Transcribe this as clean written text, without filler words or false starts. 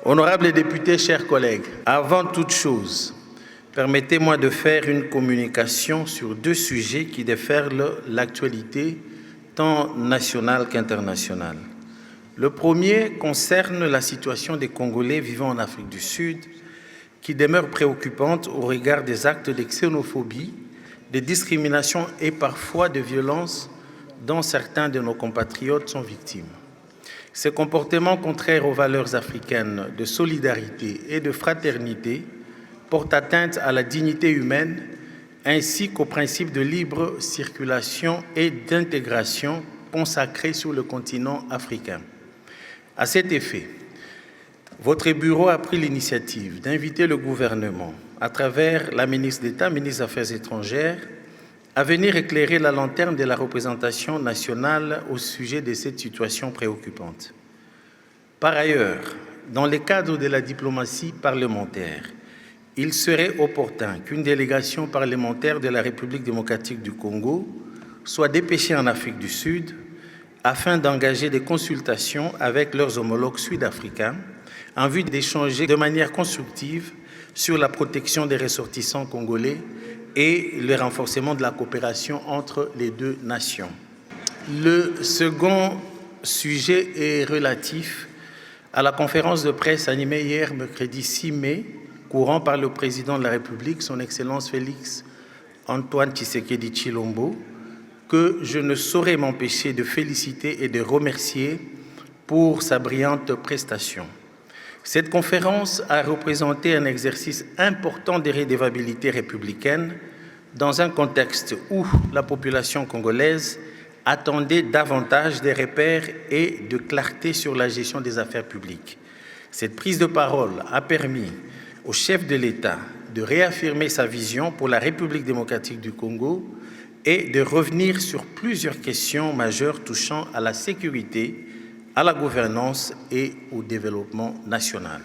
Honorables députés, chers collègues, avant toute chose, permettez-moi de faire une communication sur deux sujets qui déferlent l'actualité tant nationale qu'internationale. Le premier concerne la situation des Congolais vivant en Afrique du Sud, qui demeure préoccupante au regard des actes de xénophobie, de discrimination et parfois de violence dont certains de nos compatriotes sont victimes. Ces comportements contraires aux valeurs africaines de solidarité et de fraternité portent atteinte à la dignité humaine ainsi qu'aux principes de libre circulation et d'intégration consacrés sur le continent africain. À cet effet, votre bureau a pris l'initiative d'inviter le gouvernement, à travers la ministre d'État, ministre des Affaires étrangères, à venir éclairer la lanterne de la représentation nationale au sujet de cette situation préoccupante. Par ailleurs, dans le cadre de la diplomatie parlementaire, il serait opportun qu'une délégation parlementaire de la République démocratique du Congo soit dépêchée en Afrique du Sud afin d'engager des consultations avec leurs homologues sud-africains en vue d'échanger de manière constructive sur la protection des ressortissants congolais et le renforcement de la coopération entre les deux nations. Le second sujet est relatif à la conférence de presse animée hier, mercredi 6 mai, courant par le président de la République, son Excellence Félix Antoine Tshisekedi Tshilombo, que je ne saurais m'empêcher de féliciter et de remercier pour sa brillante prestation. Cette conférence a représenté un exercice important de redevabilité républicaine dans un contexte où la population congolaise attendait davantage de repères et de clarté sur la gestion des affaires publiques. Cette prise de parole a permis au chef de l'État de réaffirmer sa vision pour la République démocratique du Congo et de revenir sur plusieurs questions majeures touchant à la sécurité, à la gouvernance et au développement national.